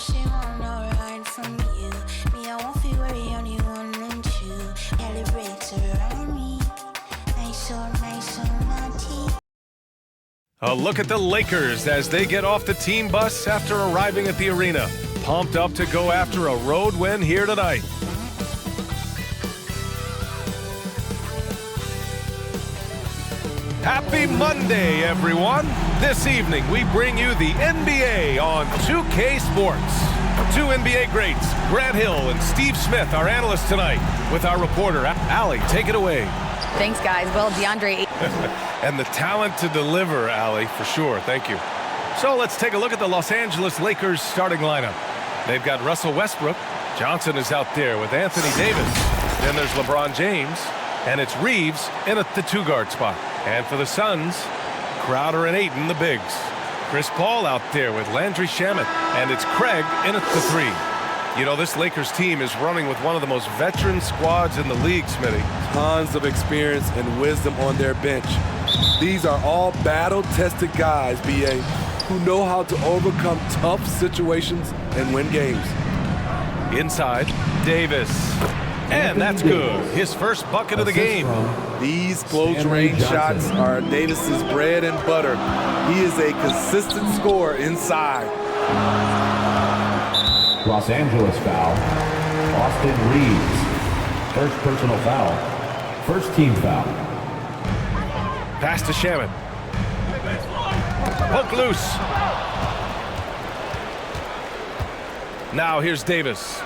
she want no ride from you. Me, I won't feel worry, only one and two. Calibrates around me. Nice on my teeth. A look at the Lakers as they get off the team bus after arriving at the arena. Pumped up to go after a road win here tonight. Happy Monday, everyone. This evening, we bring you the NBA on 2K Sports. Two NBA greats, Grant Hill and Steve Smith, our analysts tonight, with our reporter, Allie. Take it away. Thanks, guys. Well, DeAndre. And the talent to deliver, Allie, for sure. Thank you. So let's take a look at the Los Angeles Lakers starting lineup. They've got Russell Westbrook. Johnson is out there with Anthony Davis. Then there's LeBron James. And it's Reaves in at the two-guard spot. And for the Suns, Crowder and Ayton, the bigs. Chris Paul out there with Landry Shamet. And it's Craig in at the three. You know, this Lakers team is running with one of the most veteran squads in the league, Smitty. Tons of experience and wisdom on their bench. These are all battle-tested guys, B.A., who know how to overcome tough situations and win games. Inside, Davis. And that's good. His first bucket of the game. These close-range shots are Davis's bread and butter. He is a consistent scorer inside. Los Angeles foul. Austin Reaves. First personal foul. First team foul. Pass to Shamet. Poke loose. Now here's Davis.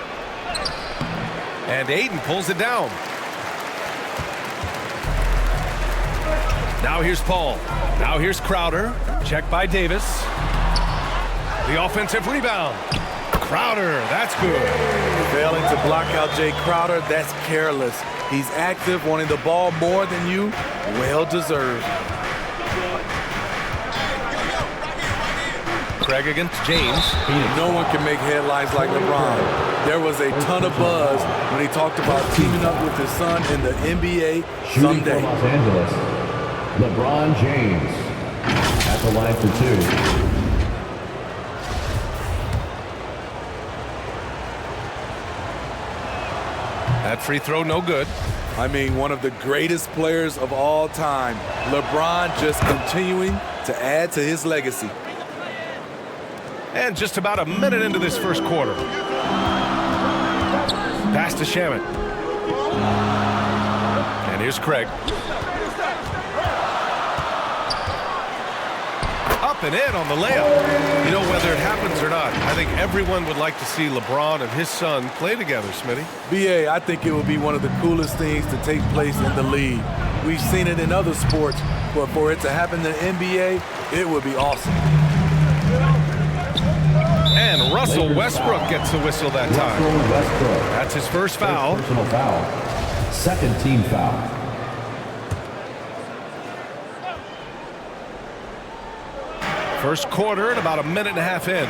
And Ayton pulls it down. Now here's Paul. Now here's Crowder. Checked by Davis. The offensive rebound. Crowder, that's good. Failing to block out Jay Crowder, that's careless. He's active, wanting the ball more than you. Well deserved. Craig against James. No one can make headlines like LeBron. There was a ton of buzz when he talked about teaming up with his son in the NBA someday. Los Angeles, LeBron James at the line for two. That free throw, no good. I mean, one of the greatest players of all time. LeBron just continuing to add to his legacy. And just about a minute into this first quarter. Pass to Shamet. And here's Craig. Up and in on the layup. You know, whether it happens or not, I think everyone would like to see LeBron and his son play together, Smitty. B.A., I think it would be one of the coolest things to take place in the league. We've seen it in other sports, but for it to happen in the NBA, it would be awesome. And Russell Westbrook gets the whistle that time. That's his first foul. Personal foul. Second team foul. First quarter and about a minute and a half in.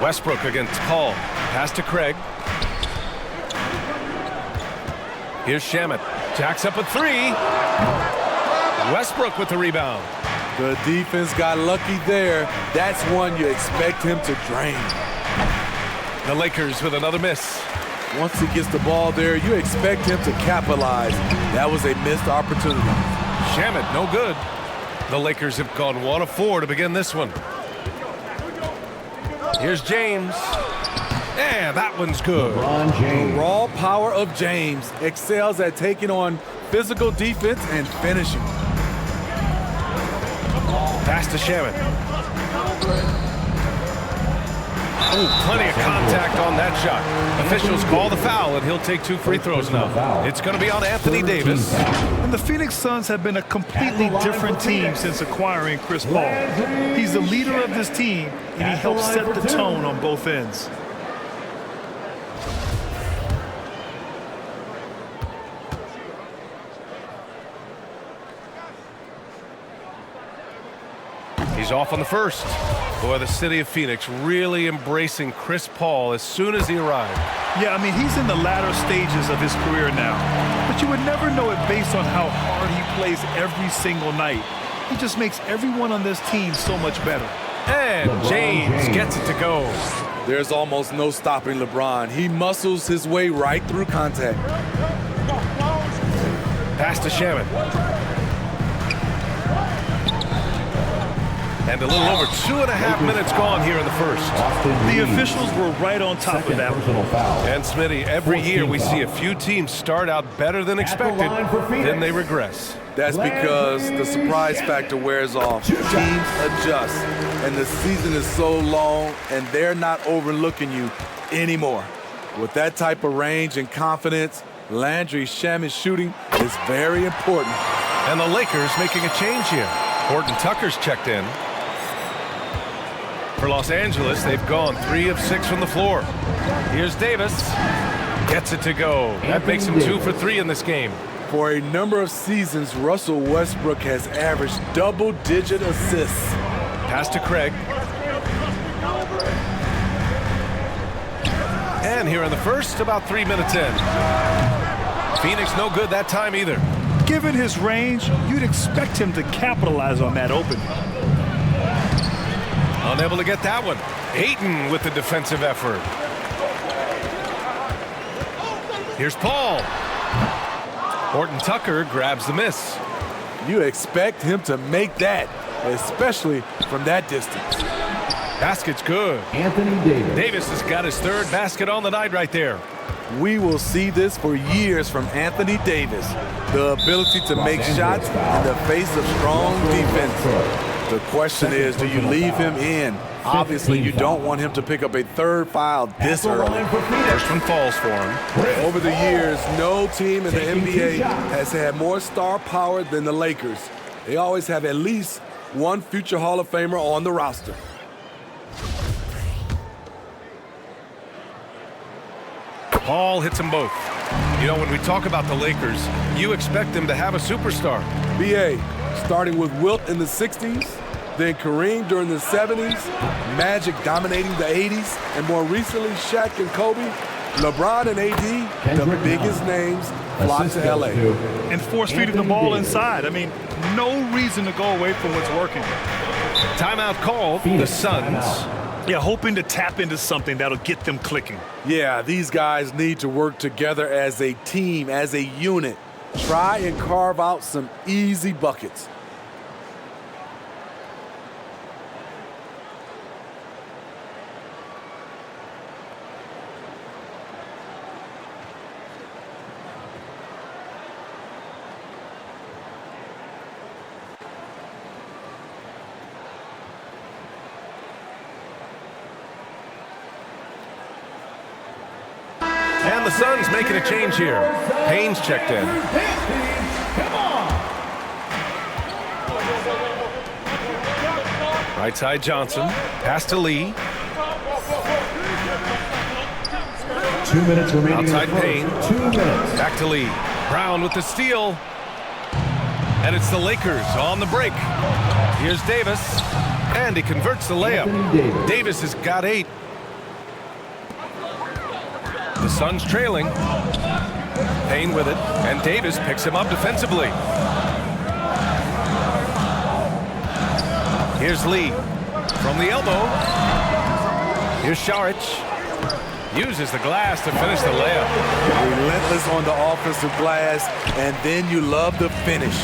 Westbrook against Paul. Pass to Craig. Here's Shamet. Jacks up a three. Westbrook with the rebound. The defense got lucky there. That's one you expect him to drain. The Lakers with another miss. Once he gets the ball there, you expect him to capitalize. That was a missed opportunity. Shamet, no good. The Lakers have gone 1 of 4 to begin this one. Here's James. And that one's good. LeBron James. The raw power of James excels at taking on physical defense and finishing. Pass to Shamet. Oh, plenty of contact on that shot. Officials call the foul, and he'll take 2 free throws now. It's going to be on Anthony Davis. And the Phoenix Suns have been a completely different team since acquiring Chris Paul. He's the leader of this team, and he helps set the tone on both ends. He's off on the first. Boy, the city of Phoenix really embracing Chris Paul as soon as he arrived. Yeah, I mean, he's in the latter stages of his career now. But you would never know it based on how hard he plays every single night. He just makes everyone on this team so much better. And James gets it to go. There's almost no stopping LeBron. He muscles his way right through contact. Pass to Shaman. And a little over 2.5 minutes gone here in the first. The officials were right on top of that one. And Smitty, every year we see a few teams start out better than expected, then they regress. That's because the surprise factor wears off. Teams adjust, and the season is so long, and they're not overlooking you anymore. With that type of range and confidence, Landry Shaman's shooting is very important. And the Lakers making a change here. Horton Tucker's checked in. For Los Angeles, they've gone 3 of 6 from the floor. Here's Davis. Gets it to go. That makes him 2 for 3 in this game. For a number of seasons, Russell Westbrook has averaged double-digit assists. Pass to Craig. And here in the first, about 3 minutes in. Phoenix no good that time either. Given his range, you'd expect him to capitalize on that opening. Unable to get that one. Ayton with the defensive effort. Here's Paul. Horton Tucker grabs the miss. You expect him to make that, especially from that distance. Basket's good. Anthony Davis. Davis has got his 3rd basket on the night right there. We will see this for years from Anthony Davis. The ability to make shots in the face of strong defense. The question is, do you leave him in? Obviously, you don't want him to pick up a 3rd foul this early. First one falls for him. Over the years, no team in the NBA has had more star power than the Lakers. They always have at least one future Hall of Famer on the roster. Paul hits them both. You know, when we talk about the Lakers, you expect them to have a superstar. B.A., starting with Wilt in the 60s, then Kareem during the 70s, Magic dominating the 80s, and more recently Shaq and Kobe, LeBron and AD, the biggest names, flock to L.A. And force feeding the ball inside. I mean, no reason to go away from what's working. Timeout called. The Suns. Yeah, hoping to tap into something that'll get them clicking. Yeah, these guys need to work together as a team, as a unit. Try and carve out some easy buckets. And the Suns making a change here. Payne's checked in. Right side Johnson. Pass to Lee. 2 minutes remaining. Outside Payne. 2 minutes. Back to Lee. Brown with the steal. And it's the Lakers on the break. Here's Davis. And he converts the layup. Davis has got 8. The Suns trailing. Payne with it. And Davis picks him up defensively. Here's Lee. From the elbow. Here's Šarić. Uses the glass to finish the layup. Relentless on the offensive glass, and then you love the finish.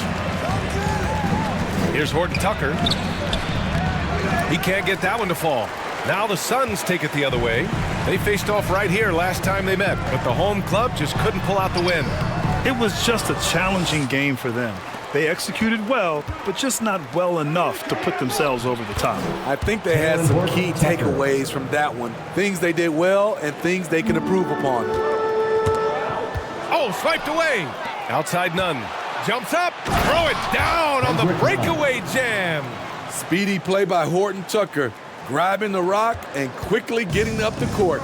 Here's Horton Tucker. He can't get that one to fall. Now the Suns take it the other way. They faced off right here last time they met, but the home club just couldn't pull out the win. It was just a challenging game for them. They executed well, but just not well enough to put themselves over the top. I think they had some key takeaways from that one. Things they did well and things they can improve upon. Oh, swiped away. Outside Nunn. Jumps up. Throw it down on the breakaway jam. Speedy play by Horton Tucker, grabbing the rock and quickly getting up the court.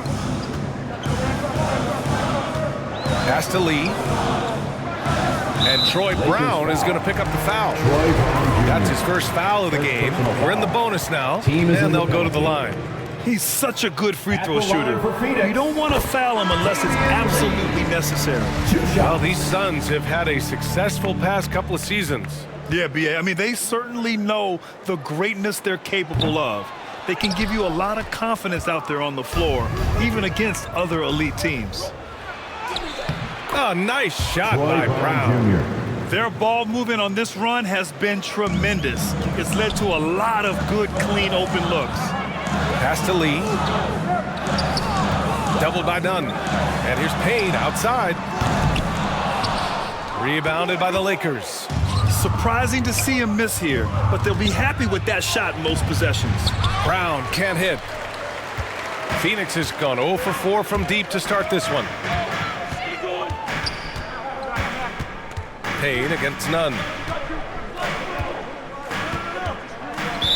Pass to Lee. And Troy Brown is going to pick up the foul. That's his first foul of the game. We're in the bonus now, and they'll go to the line. He's such a good free throw shooter. You don't want to foul him unless it's absolutely necessary. Well, these Suns have had a successful past couple of seasons. Yeah, B.A. I mean, they certainly know the greatness they're capable of. They can give you a lot of confidence out there on the floor, even against other elite teams. Oh, nice shot by Brown. Their ball movement on this run has been tremendous. It's led to a lot of good, clean, open looks. Pass to Lee. Doubled by Nunn. And here's Payne outside. Rebounded by the Lakers. Surprising to see him miss here, but they'll be happy with that shot in most possessions. Brown can't hit. Phoenix has gone 0 for 4 from deep to start this one. Payne against Nunn.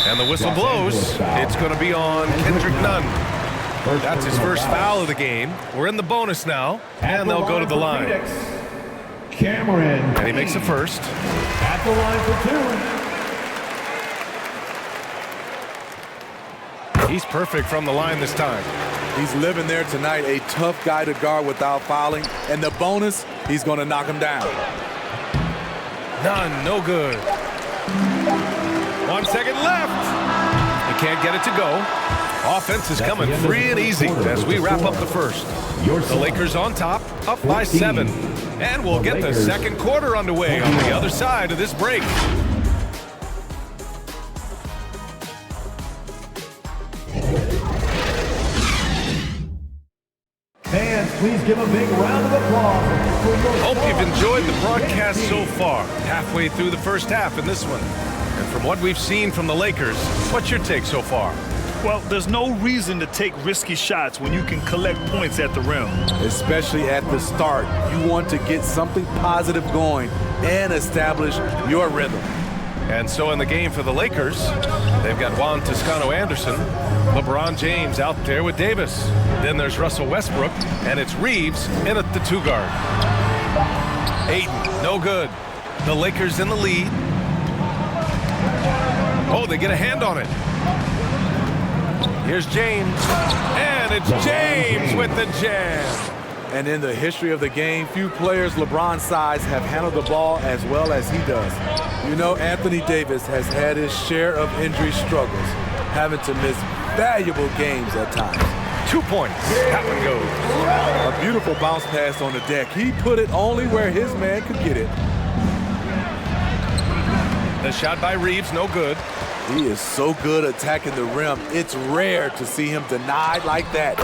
And the whistle blows. It's going to be on Kendrick Nunn. That's his first foul of the game. We're in the bonus now, and they'll go to the line. Cameron. And he makes the first. At the line for 2. He's perfect from the line this time. He's living there tonight, a tough guy to guard without fouling. And the bonus, he's going to knock him down. None, no good. 1 second left. He can't get it to go. Offense is coming free and easy as we wrap up the first. The Lakers on top, up by 7. And we'll get the second quarter underway on the other side of this break. Fans, please give a big round of applause. Hope you've enjoyed the broadcast so far. Halfway through the first half in this one. And from what we've seen from the Lakers, what's your take so far? Well, there's no reason to take risky shots when you can collect points at the rim. Especially at the start. You want to get something positive going and establish your rhythm. And so in the game for the Lakers, they've got Juan Toscano Anderson, LeBron James out there with Davis. Then there's Russell Westbrook, and it's Reaves in at the 2 guard. Ayton, no good. The Lakers in the lead. Oh, they get a hand on it. Here's James, and it's James with the jam. And in the history of the game, few players LeBron's size have handled the ball as well as he does. You know, Anthony Davis has had his share of injury struggles, having to miss valuable games at times. 2 points. That one goes. A beautiful bounce pass on the deck. He put it only where his man could get it. The shot by Reaves, no good. He is so good attacking the rim. It's rare to see him denied like that.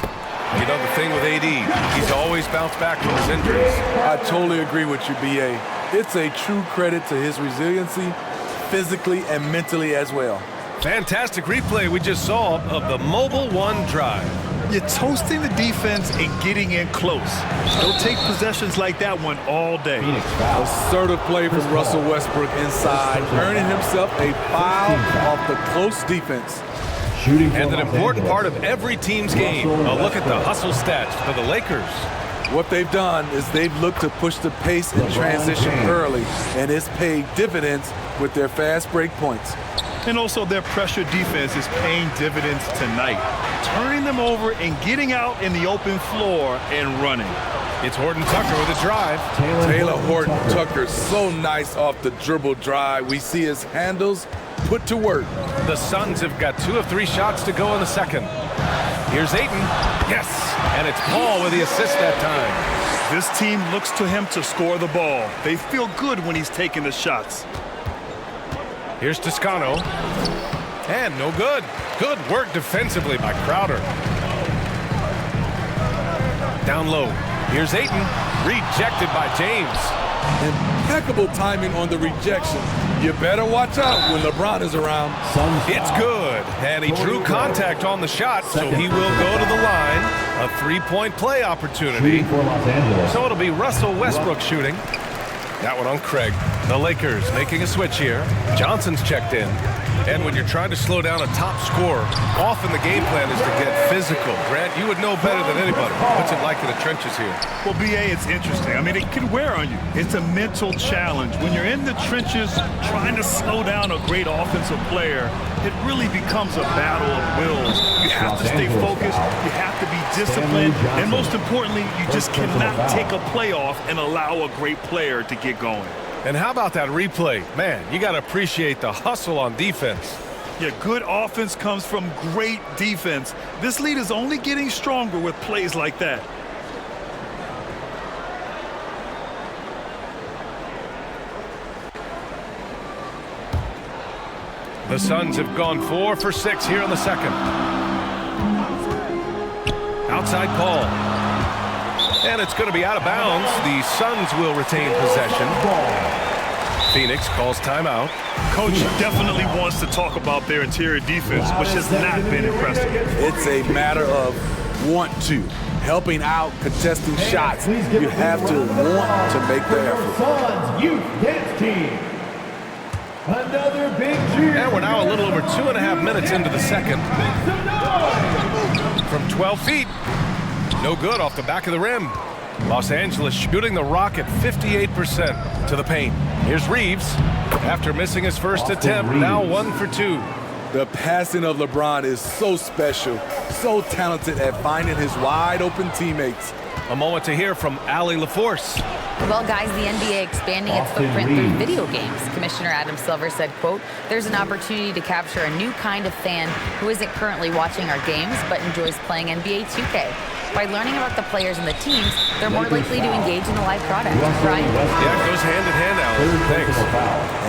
You know the thing with AD, he's always bounced back from his injuries. I totally agree with you, BA. It's a true credit to his resiliency, physically and mentally as well. Fantastic replay we just saw of the Mobile One drive. You're toasting the defense and getting in close. They'll take possessions like that one all day. Assertive play from Russell Westbrook inside, earning himself a foul off the close defense. And an important part of every team's game. A look at the hustle stats for the Lakers. What they've done is they've looked to push the pace in transition early, and it's paid dividends with their fast break points. And also their pressure defense is paying dividends tonight, turning them over and getting out in the open floor and running. It's Horton Tucker with a drive. Taylor Horton Tucker, so nice off the dribble drive. We see his handles put to work. The Suns have got 2 of 3 shots to go in the second. Here's Ayton. Yes, and it's Paul with the assist that time. This team looks to him to score the ball. They feel good when he's taking the shots. Here's Toscano. And no good. Good work defensively by Crowder. Down low. Here's Ayton. Rejected by James. Impeccable timing on the rejection. You better watch out when LeBron is around. It's good. And he drew contact on the shot, so he will go to the line. A 3-point play opportunity. So it'll be Russell Westbrook shooting. That one on Craig. The Lakers making a switch here. Johnson's checked in. And when you're trying to slow down a top scorer, often the game plan is to get physical. Grant, you would know better than anybody. What's it like in the trenches here? Well, BA, it's interesting. I mean, it can wear on you. It's a mental challenge. When you're in the trenches trying to slow down a great offensive player, it really becomes a battle of wills. You have to stay focused. You have to be disciplined. And most importantly, you just cannot take a play off and allow a great player to get going. And how about that replay? Man, you got to appreciate the hustle on defense. Yeah, good offense comes from great defense. This lead is only getting stronger with plays like that. The Suns have gone 4 for 6 here in the second. Outside call. And it's going to be out of bounds. The Suns will retain possession. Phoenix calls timeout. Coach definitely wants to talk about their interior defense, which has not been impressive. It's a matter of want to. Helping out, contesting shots. You have to want to make the effort. Suns Youth Dance Team. Another big cheer. And we're now a little over 2.5 minutes into the second. From 12 feet. No good off the back of the rim. Los Angeles shooting the rock at 58% to the paint. Here's Reaves. After missing his first attempt, now 1 for 2. The passing of LeBron is so special, so talented at finding his wide-open teammates. A moment to hear from Allie LaForce. Well, guys, the NBA expanding its footprint through video games. Commissioner Adam Silver said, quote, "There's an opportunity to capture a new kind of fan who isn't currently watching our games but enjoys playing NBA 2K. By learning about the players and the teams, they're more likely to engage in the live product." Bryant? Yeah, it goes hand in hand, Allie. Thanks.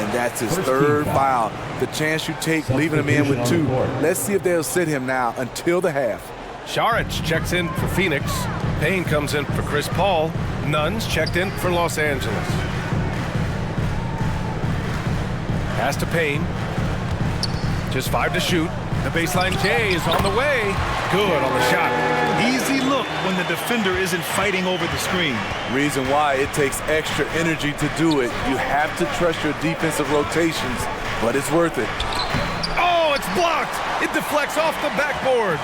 And that's his third foul. The chance you take leaving him in with 2. Let's see if they'll sit him now until the half. Saric checks in for Phoenix. Payne comes in for Chris Paul. Nunn's checked in for Los Angeles. Pass to Payne. Just 5 to shoot. The baseline J is on the way. Good on the shot. Easy look when the defender isn't fighting over the screen. Reason why it takes extra energy to do it. You have to trust your defensive rotations, but it's worth it. Oh, it's blocked. It deflects off the backboard.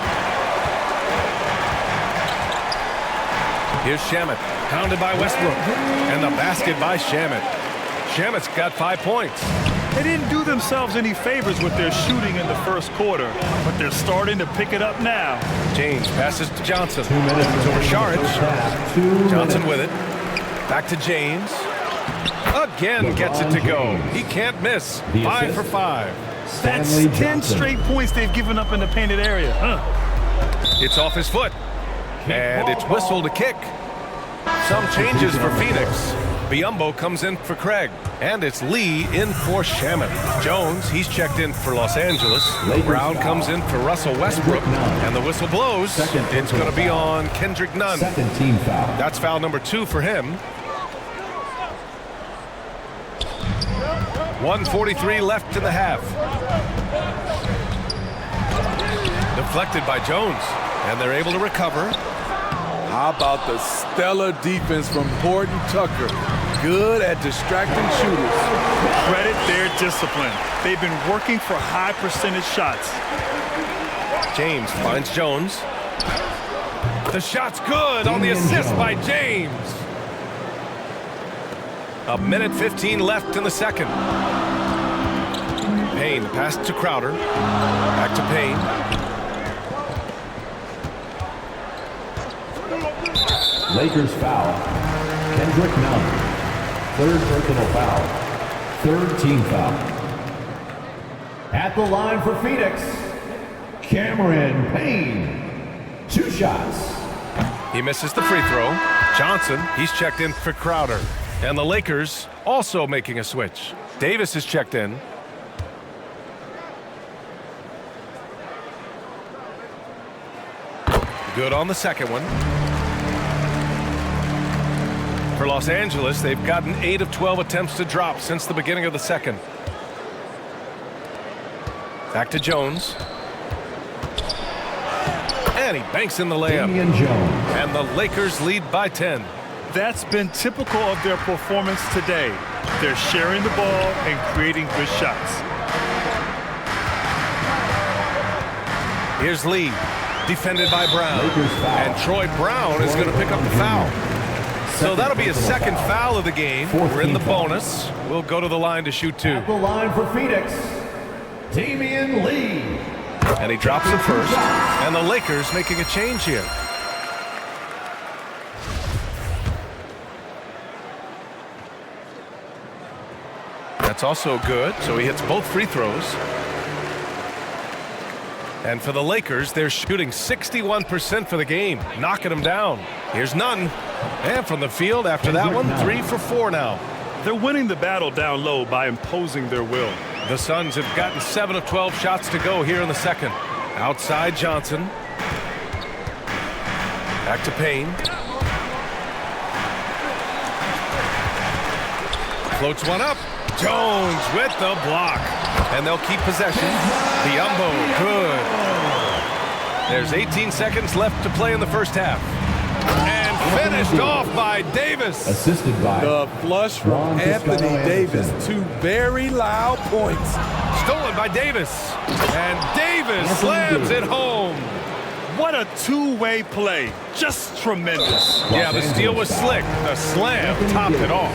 Here's Shamet, pounded by Westbrook. And the basket by Shamet. Shamet's got 5 points. They didn't do themselves any favors with their shooting in the first quarter, but they're starting to pick it up now. James passes to Johnson. It's over Saric. Johnson with it. Back to James. Again gets it to go. He can't miss. 5 for 5. That's 10 straight points they've given up in the painted area. It's off his foot. And it's whistled to kick. Some changes for Phoenix. Biyombo comes in for Craig. And it's Lee in for Shamet. Jones, he's checked in for Los Angeles. Brown comes in for Russell Westbrook. And the whistle blows. It's going to be on Kendrick Nunn. Second team foul. That's foul number 2 for him. 1:43 left in the half. Deflected by Jones. And they're able to recover. How about the stellar defense from Horton Tucker? Good at distracting shooters. Credit their discipline. They've been working for high percentage shots. James finds Jones. The shot's good on the assist by James. 1:15 left in the second. Payne, pass to Crowder. Back to Payne. Lakers foul. Kendrick Nunn. Third personal foul. Third team foul. At the line for Phoenix, Cameron Payne. 2 shots. He misses the free throw. Johnson, he's checked in for Crowder. And the Lakers also making a switch. Davis is checked in. Good on the second one. For Los Angeles, they've gotten 8 of 12 attempts to drop since the beginning of the second. Back to Jones. And he banks in the layup. And the Lakers lead by 10. That's been typical of their performance today. They're sharing the ball and creating good shots. Here's Lee, defended by Brown. And Troy Brown is going to pick up the foul. So that'll be his second foul of the game. We're in the bonus. We'll go to the line to shoot 2. At the line for Phoenix, Damian Lee. And he drops it first. And the Lakers making a change here. That's also good. So he hits both free throws. And for the Lakers, they're shooting 61% for the game, knocking them down. Here's Nunn. And from the field after that one, 3 for 4 now. They're winning the battle down low by imposing their will. The Suns have gotten 7 of 12 shots to go here in the second. Outside Johnson. Back to Payne. Floats one up. Jones with the block. And they'll keep possession. Biyombo, good. There's 18 seconds left to play in the first half. And finished off by Davis. Assisted by The flush from Anthony Davis. 2 very loud points. Stolen by Davis. And Davis slams it home. What a two-way play. Just tremendous. Yeah, the steal was slick. The slam topped it off.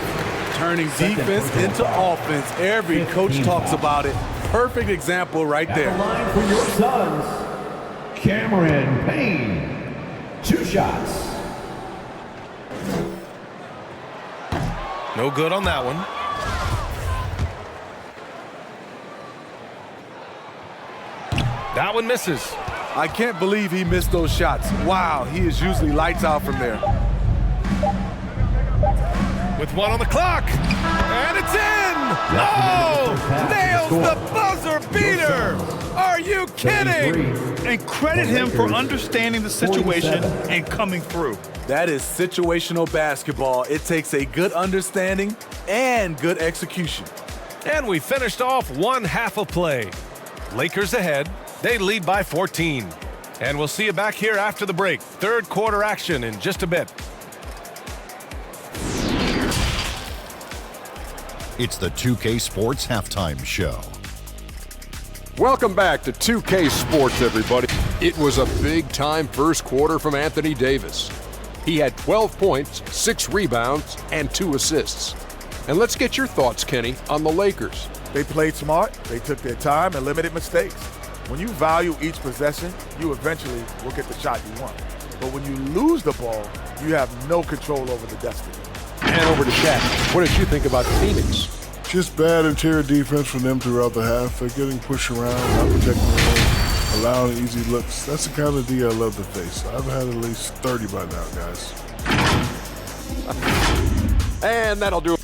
Turning defense into offense. Every coach talks about it. Perfect example right at there. the line for your Suns, Cameron Payne. 2 shots. No good on that one. That one misses. I can't believe he missed those shots. Wow, he is usually lights out from there. With 1 on the clock. And it's in! Oh! Nails the buzzer beater! Are you kidding? And credit him for understanding the situation and coming through. That is situational basketball. It takes a good understanding and good execution. And we finished off 1 half of play. Lakers ahead. They lead by 14. And we'll see you back here after the break. Third quarter action in just a bit. It's the 2K Sports Halftime Show. Welcome back to 2K Sports, everybody. It was a big-time first quarter from Anthony Davis. He had 12 points, 6 rebounds, and 2 assists. And let's get your thoughts, Kenny, on the Lakers. They played smart, they took their time, and limited mistakes. When you value each possession, you eventually will get the shot you want. But when you lose the ball, you have no control over the destiny. And over to Shaq. What did you think about Phoenix? Just bad interior defense from them throughout the half. They're getting pushed around, not protecting the rim, allowing easy looks. That's the kind of D I love to face. I've had at least 30 by now, guys. And that'll do it.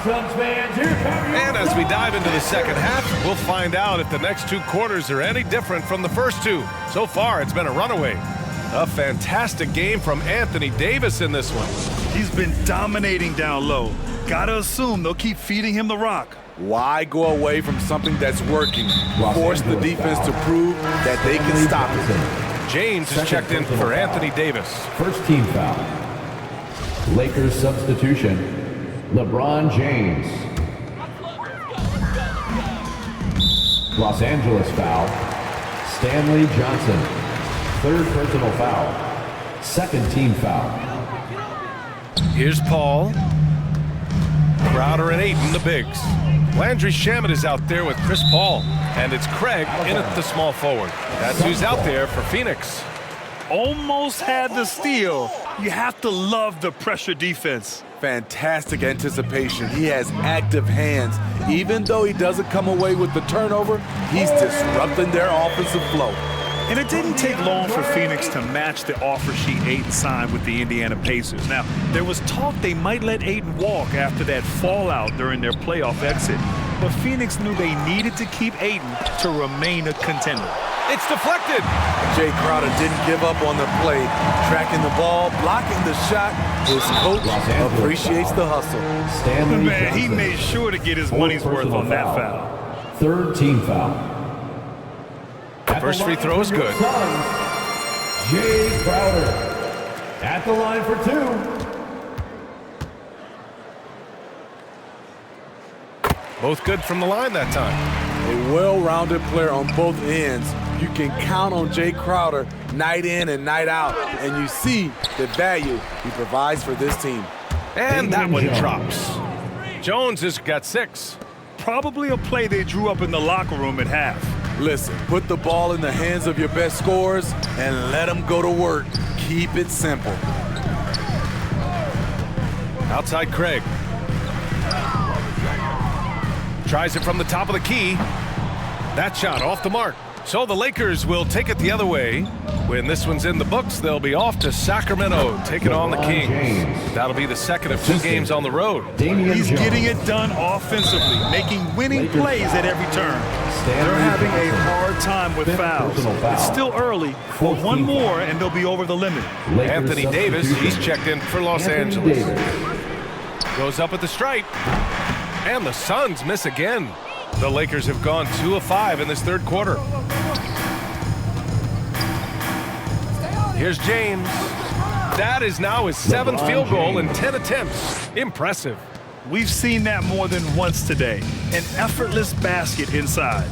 Suns fans, here come your And as we dive into the second half, we'll find out if the next 2 quarters are any different from the first 2. So far, it's been a runaway. A fantastic game from Anthony Davis in this one. He's been dominating down low. Gotta assume they'll keep feeding him the rock. Why go away from something that's working? Force the defense to prove that they can stop it. James is checked in for Anthony Davis. first team foul. Lakers substitution. LeBron James. Los Angeles foul. Stanley Johnson. 3rd personal foul. 2nd team foul. Here's Paul. Crowder and Ayton, the bigs. Landry Shamet is out there with Chris Paul. And it's Craig in at the small forward. That's who's out there for Phoenix. Almost had the steal. You have to love the pressure defense. Fantastic anticipation. He has active hands. Even though he doesn't come away with the turnover, he's disrupting their offensive flow. And it didn't take long for Phoenix to match the offer sheet Ayton signed with the Indiana Pacers. Now, there was talk they might let Ayton walk after that fallout during their playoff exit. But Phoenix knew they needed to keep Ayton to remain a contender. It's deflected. Jay Crowder didn't give up on the play. Tracking the ball, blocking the shot. His coach appreciates the hustle. Stanley Man, Johnson. he made sure to get his money's worth on that foul. 3rd team foul. First free throw is good. Jay Crowder at the line for 2. Both good from the line that time. A well-rounded player on both ends. You can count on Jay Crowder night in and night out, and you see the value he provides for this team. And that one drops. Jones has got 6. Probably a play they drew up in the locker room at half. Listen, put the ball in the hands of your best scorers and let them go to work. Keep it simple. Outside Craig. Tries it from the top of the key. That shot off the mark. So the Lakers will take it the other way. When this one's in the books, they'll be off to Sacramento, taking on the Kings. That'll be the second of 2 games on the road. He's getting it done offensively, making winning plays at every turn. They're having a hard time with fouls. It's still early, but one more and they'll be over the limit. Anthony Davis, he's checked in for Los Angeles. Goes up at the stripe. And the Suns miss again. The Lakers have gone 2 of 5 in this third quarter. Here's James. That is now his 7th field goal in 10 attempts. Impressive. We've seen that more than once today. An effortless basket inside.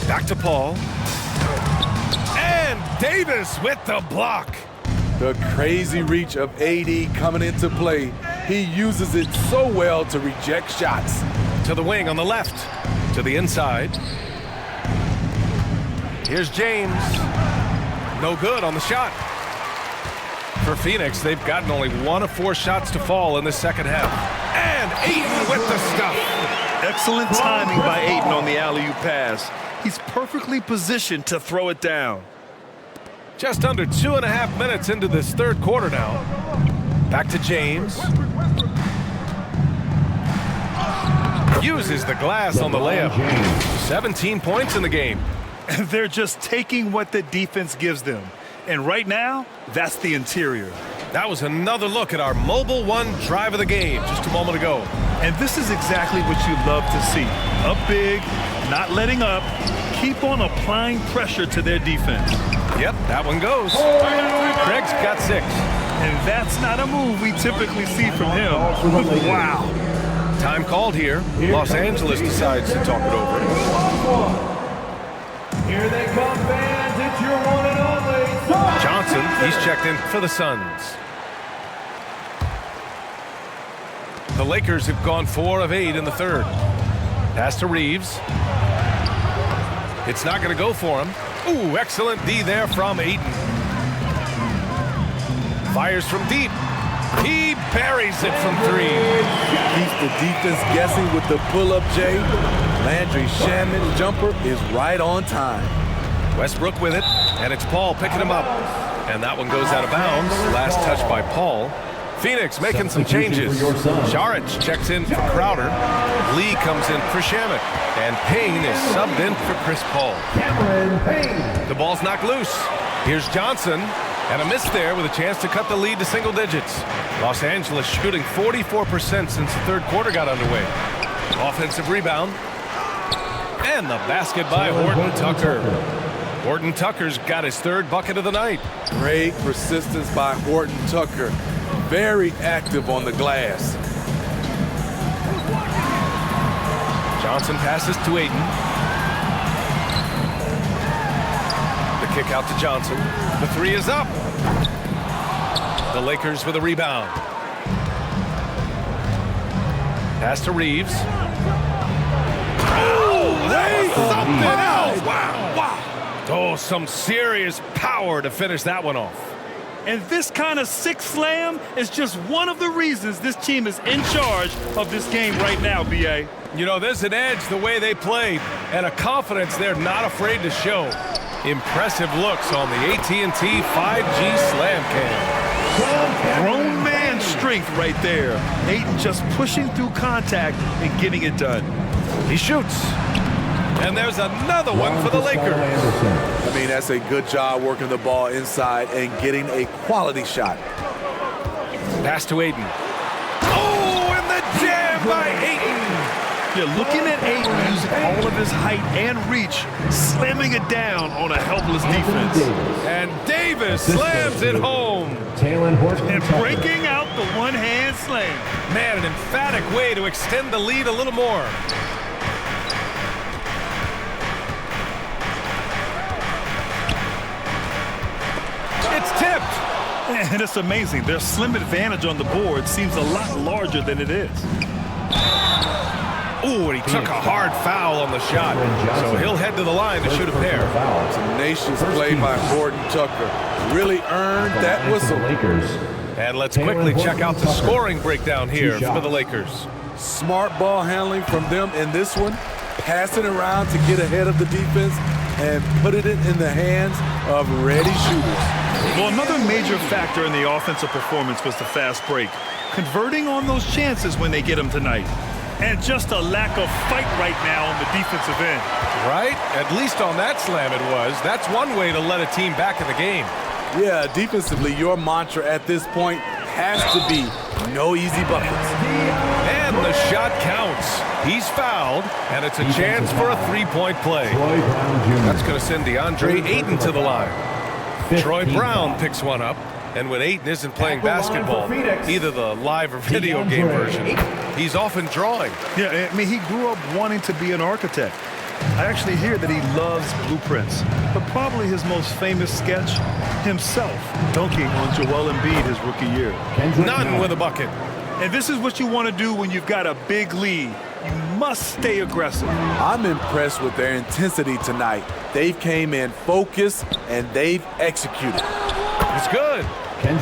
Back to Paul. And Davis with the block. The crazy reach of AD coming into play. He uses it so well to reject shots. To the wing on the left. To the inside. Here's James. No good on the shot. For Phoenix, they've gotten only 1 of 4 shots to fall in the second half. And Ayton with the stuff. Excellent timing by Ayton on the alley-oop pass. He's perfectly positioned to throw it down. Just under 2.5 minutes into this third quarter now. Back to James. Uses the glass on the layup. 17 points in the game. They're just taking what the defense gives them. And right now, that's the interior. That was another look at our Mobile One drive of the game just a moment ago. And this is exactly what you love to see. Up big, not letting up, keep on applying pressure to their defense. Yep, that one goes. Craig's got 6. And that's not a move we typically see from him. Wow. Time called here. Los Angeles decides to talk it over. Here they come, fans. It's your one and only Johnson, he's checked in for the Suns. The Lakers have gone 4 of 8 in the third. Pass to Reaves. It's not going to go for him. Ooh, excellent D there from Ayton. Fires from deep. He buries it from 3. Keeps the defense guessing with the pull-up J. Landry Shaman's jumper is right on time. Westbrook with it, and it's Paul picking him up. And that one goes out of bounds. Last touch by Paul. Phoenix making some changes. Saric checks in for Crowder. Lee comes in for Shaman. And Payne is subbed in for Chris Paul. The ball's knocked loose. Here's Johnson. And a miss there with a chance to cut the lead to single digits. Los Angeles shooting 44% since the third quarter got underway. Offensive rebound. And the basket by Horton Tucker. Horton Tucker's got his 3rd bucket of the night. Great persistence by Horton Tucker. Very active on the glass. Johnson passes to Ayton. The kick out to Johnson. The 3 is up. The Lakers with a rebound. Pass to Reaves. Oh, there's something else. Wow. Oh, some serious power to finish that one off. And this kind of 6 slam is just one of the reasons this team is in charge of this game right now, B.A. You know, there's an edge the way they played and a confidence they're not afraid to show. Impressive looks on the AT&T 5G Slam Cam. Grown man strength right there. Ayton just pushing through contact and getting it done. He shoots. And there's another one for the Lakers. I mean, that's a good job working the ball inside and getting a quality shot. Pass to Ayton. Oh, and the jam by Ayton. You're looking at Ayton using all of his height and reach, slamming it down on a helpless defense. And Davis slams it home. And breaking out the one-hand slam. Man, an emphatic way to extend the lead a little more. It's tipped. And it's amazing. Their slim advantage on the board seems a lot larger than it is. Ooh, and he took a hard foul on the shot. So he'll head to the line to shoot a pair. Tenacious play by Horton Tucker. Really earned that whistle. And let's quickly check out the scoring breakdown here for the Lakers. Smart ball handling from them in this one, passing around to get ahead of the defense and putting it in the hands of ready shooters. Well, another major factor in the offensive performance was the fast break, converting on those chances when they get them tonight. And just a lack of fight right now on the defensive end. Right? At least on that slam it was. That's one way to let a team back in the game. Yeah, defensively, your mantra at this point has to be no easy buckets. And the shot counts. He's fouled, and it's a chance for a three-point play. That's going to send DeAndre Ayton to the line. Troy Brown picks one up, and when Ayton isn't playing basketball, either the live or video game version, he's often drawing. Yeah, I mean, he grew up wanting to be an architect. I actually hear that he loves blueprints, but probably his most famous sketch, himself dunking on Joel Embiid his rookie year. Nunn with a bucket. And this is what you want to do when you've got a big lead. You must stay aggressive. I'm impressed with their intensity tonight. They've came in focused, and they've executed. It's good.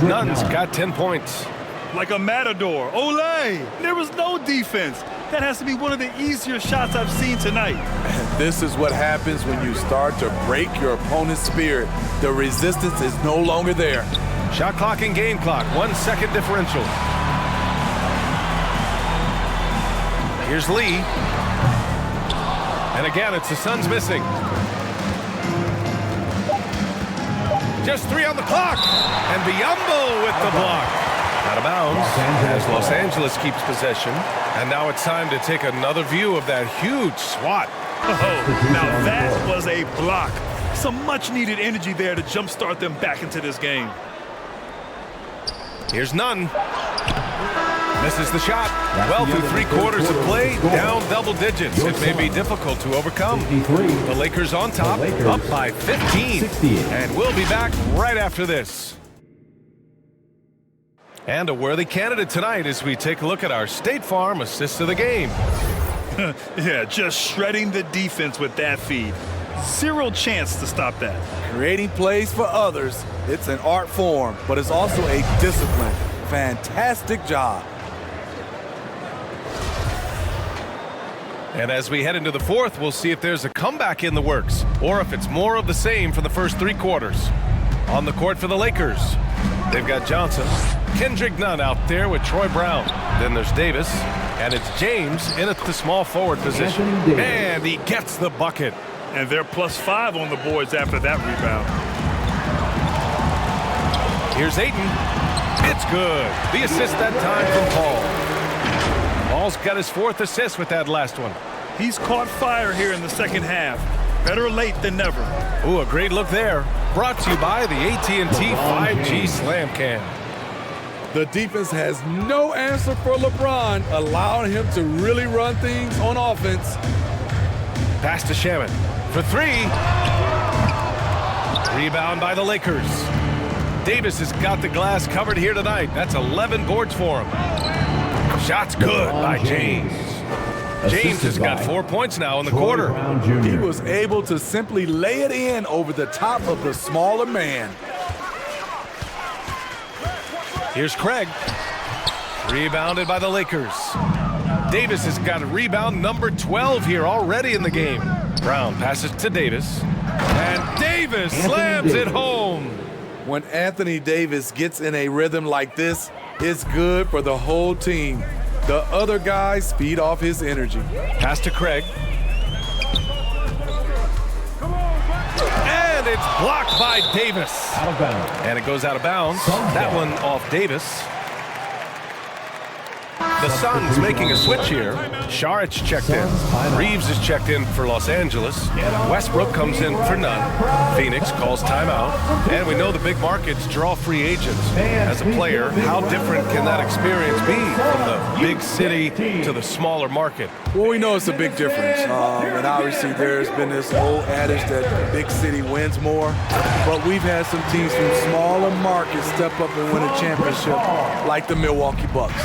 Nunn's got 10 points. Like a matador. Olay! There was no defense. That has to be one of the easier shots I've seen tonight. And this is what happens when you start to break your opponent's spirit. The resistance is no longer there. Shot clock and game clock, 1 second differential. Here's Lee. And again, it's the Suns missing. Just 3 on the clock. And Biyombo with the block. Out of bounds as Los Angeles keeps possession. And now it's time to take another view of that huge swat. Oh, now that was a block. Some much-needed energy there to jumpstart them back into this game. Here's Nunn. Misses the shot. Well, through 3 quarters of play, down double digits. It may be difficult to overcome. The Lakers on top, up by 15. And we'll be back right after this. And a worthy candidate tonight as we take a look at our State Farm assist of the game. Yeah, just shredding the defense with that feed. Zero chance to stop that. Creating plays for others, it's an art form, but it's also a discipline. Fantastic job. And as we head into the fourth, we'll see if there's a comeback in the works or if it's more of the same for the first 3 quarters. On the court for the Lakers, they've got Johnson, Kendrick Nunn out there with Troy Brown. Then there's Davis, and it's James in at the small forward position. And he gets the bucket. And they're +5 on the boards after that rebound. Here's Ayton. It's good. The assist that time from Paul. Paul's got his 4th assist with that last one. He's caught fire here in the second half. Better late than never. Ooh, a great look there. Brought to you by the AT&T 5G Slam Cam. The defense has no answer for LeBron, allowing him to really run things on offense. Pass to Shaman for 3. Rebound by the Lakers. Davis has got the glass covered here tonight. That's 11 boards for him. Shot's good by James. James has got 4 points now in the quarter. He was able to simply lay it in over the top of the smaller man. Here's Craig. Rebounded by the Lakers. Davis has got a rebound number 12 here already in the game. Brown passes to Davis. And Davis slams it home. When Anthony Davis gets in a rhythm like this, it's good for the whole team. The other guys feed off his energy. Pass to Craig. And it's blocked by Davis. Out of bounds. And it goes out of bounds. That one off Davis. The Suns making a switch here. Saric checked in. Reaves is checked in for Los Angeles. Westbrook comes in for Nunn. Phoenix calls timeout. And we know the big markets draw free agents. As a player, how different can that experience be from the big city to the smaller market? Well, we know it's a big difference. And obviously there's been this whole adage that the big city wins more. But we've had some teams from smaller markets step up and win a championship, like the Milwaukee Bucks.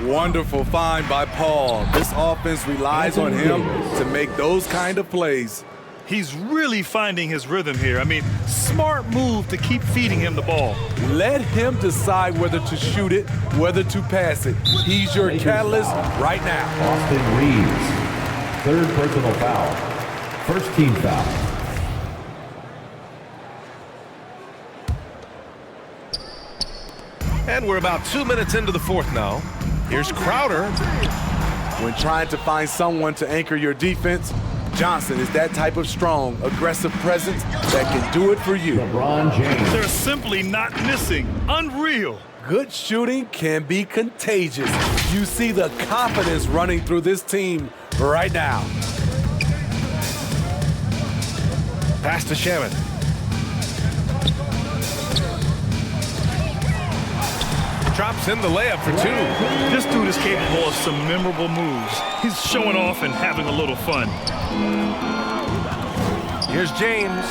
Wonderful find by Paul. This offense relies on him to make those kind of plays. He's really finding his rhythm here. I mean, smart move to keep feeding him the ball. Let him decide whether to shoot it, whether to pass it. He's your catalyst right now. Austin Reaves, third personal foul. First team foul. And we're about 2 minutes into the fourth now. Here's Crowder. When trying to find someone to anchor your defense, Johnson is that type of strong, aggressive presence that can do it for you. LeBron James. They're simply not missing. Unreal. Good shooting can be contagious. You see the confidence running through this team right now. Pass to Shaman. Drops in the layup for two. This dude is capable of some memorable moves. He's showing off and having a little fun. Here's James.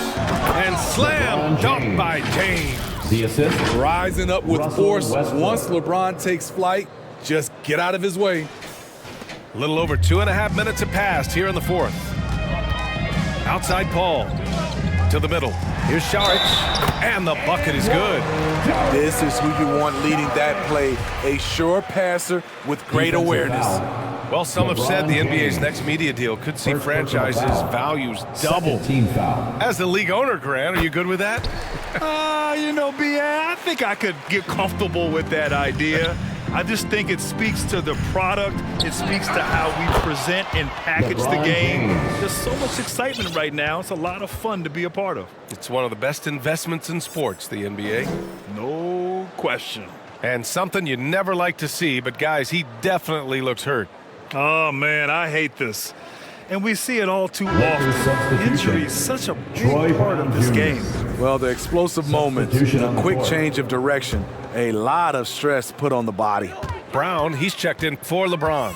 And slam dunk by James. The assist. Rising up with Russell force. Westbrook. Once LeBron takes flight, just get out of his way. A little over 2.5 minutes have passed here in the fourth. Outside Paul. To the middle. Here's Saric. And the bucket is good. This is who you want leading that play. A sure passer with great awareness. Well, some have said the NBA's next media deal could see franchises' values double. Team foul. As the league owner, Grant, are you good with that? You know, B.A., I think I could get comfortable with that idea. I just think it speaks to the product. It speaks to how we present and package the game. There's so much excitement right now. It's a lot of fun to be a part of. It's one of the best investments in sports, the NBA. No question. And something you never like to see, but guys, he definitely looks hurt. Oh, man, I hate this. And we see it all too often. Injury is such a big part of this game. Well, the explosive moments, the quick change of direction, a lot of stress put on the body. Brown, he's checked in for LeBron.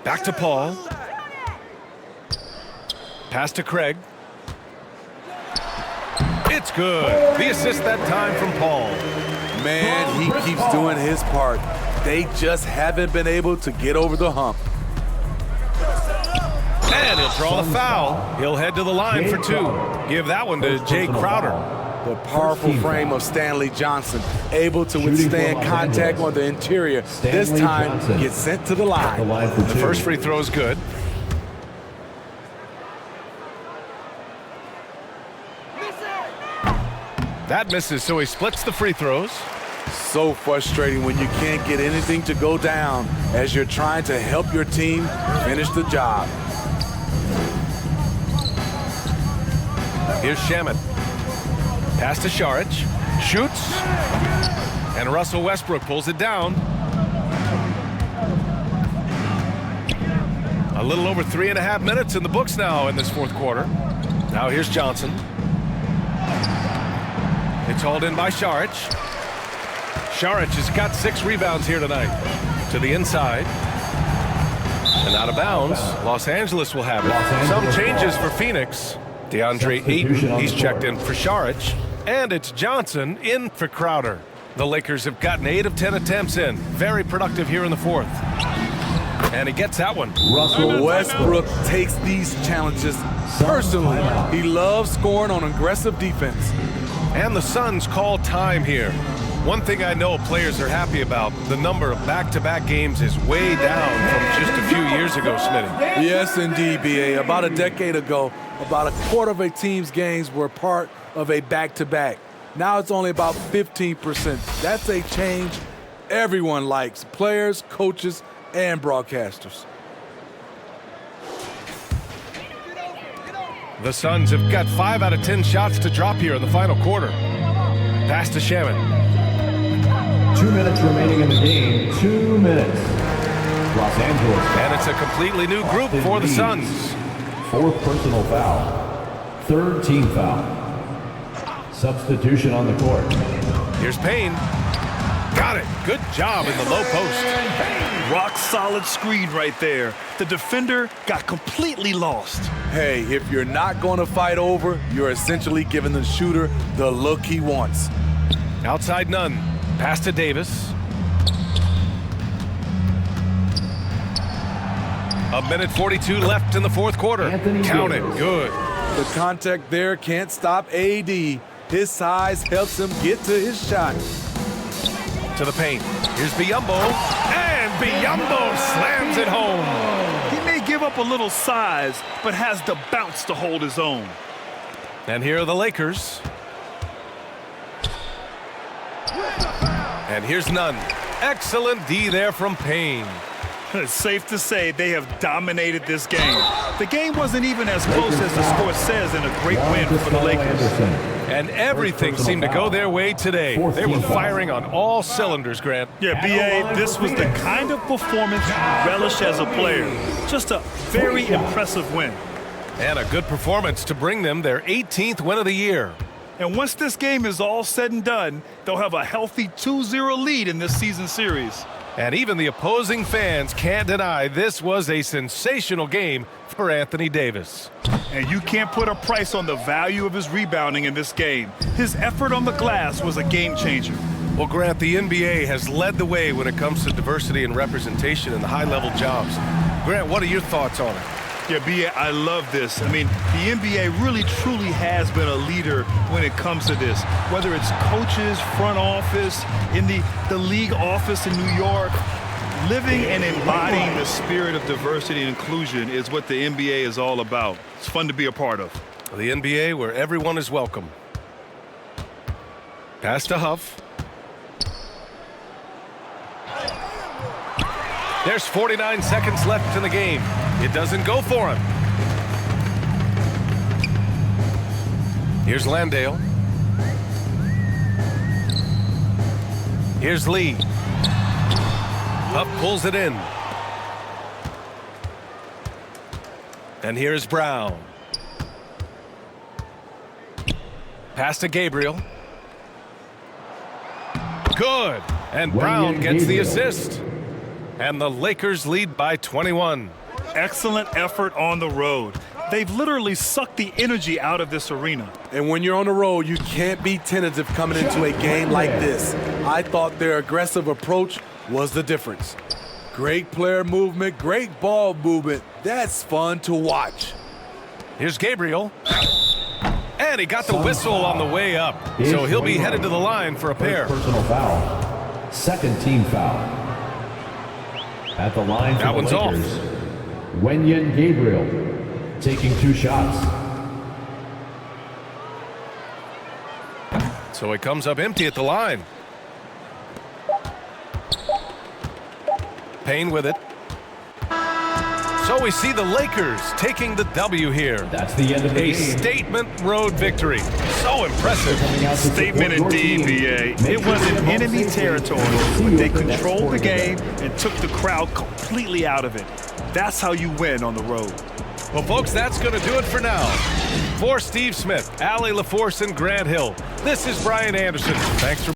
Back to Paul. Pass to Craig. It's good. The assist that time from Paul. Man, he keeps doing his part. They just haven't been able to get over the hump. And he'll draw the foul. He'll head to the line for two. Give that one to Jay Crowder. The powerful frame of Stanley Johnson, able to withstand contact on the interior. This time, gets sent to the line. The first free throw is good. That misses, so he splits the free throws. So frustrating when you can't get anything to go down as you're trying to help your team finish the job. Here's Shaman. Pass to Saric. Shoots. And Russell Westbrook pulls it down. A little over 3.5 minutes in the books now in this fourth quarter. Now here's Johnson. It's hauled in by Saric. Saric has got 6 rebounds here tonight. To the inside. And out of bounds. Los Angeles will have it. Some changes for Phoenix. DeAndre Ayton, he's checked in for Saric. And it's Johnson in for Crowder. The Lakers have gotten 8 of 10 attempts in. Very productive here in the fourth. And he gets that one. Russell Westbrook takes these challenges personally. He loves scoring on aggressive defense. And the Suns call time here. One thing I know players are happy about, the number of back-to-back games is way down from just a few years ago, Smitty. Yes, indeed, B.A. About a decade ago, about a quarter of a team's games were part of a back-to-back. Now it's only about 15%. That's a change everyone likes, players, coaches, and broadcasters. The Suns have got 5 out of 10 shots to drop here in the final quarter. Pass to Shaman. 2 minutes remaining in the game. 2 minutes. Los Angeles. And it's a completely new group for the Suns. 4th personal foul. 3rd team foul. Substitution on the court. Here's Payne. Got it. Good job in the low post. Rock solid screen right there. The defender got completely lost. Hey, if you're not going to fight over, you're essentially giving the shooter the look he wants. Outside Nunn. Pass to Davis. A minute 42 left in the fourth quarter. Count it. Good. The contact there can't stop AD. His size helps him get to his shot. To the paint. Here's Biyombo. And Biyombo slams it home. He may give up a little size, but has the bounce to hold his own. And here are the Lakers. And here's Nunn. Excellent D there from Payne. It's safe to say they have dominated this game. The game wasn't even as close as the score says, and a great win for the Lakers. And everything seemed to go their way today. They were firing on all cylinders, Grant. Yeah, B.A., this was the kind of performance you relish as a player. Just a very impressive win. And a good performance to bring them their 18th win of the year. And once this game is all said and done, they'll have a healthy 2-0 lead in this season series. And even the opposing fans can't deny this was a sensational game for Anthony Davis. And you can't put a price on the value of his rebounding in this game. His effort on the glass was a game changer. Well, Grant, the NBA has led the way when it comes to diversity and representation in the high-level jobs. Grant, what are your thoughts on it? Yeah, B.A., I love this. I mean, the NBA really, truly has been a leader when it comes to this. Whether it's coaches, front office, in the league office in New York, living and embodying the spirit of diversity and inclusion is what the NBA is all about. It's fun to be a part of. The NBA where everyone is welcome. Pass to Huff. There's 49 seconds left in the game. It doesn't go for him. Here's Landale. Here's Lee. Huff pulls it in. And here's Brown. Pass to Gabriel. Good. And Brown gets the assist. And the Lakers lead by 21. Excellent effort on the road. They've literally sucked the energy out of this arena. And when you're on the road, you can't be tentative coming into a game like this. I thought their aggressive approach was the difference. Great player movement, great ball movement. That's fun to watch. Here's Gabriel. And he got the whistle on the way up. So he'll be headed to the line for a pair. Personal foul. Second team foul. At the line for that one's the Lakers, off. Wenyen Gabriel taking 2 shots. So he comes up empty at the line. Payne with it. So we see the Lakers taking the W here. That's the end of the game. A statement road victory. So impressive. Statement indeed, B.A. It was in enemy territory, but they controlled the game and took the crowd completely out of it. That's how you win on the road. Well, folks, that's going to do it for now. For Steve Smith, Allie LaForce, and Grant Hill, this is Brian Anderson. Thanks for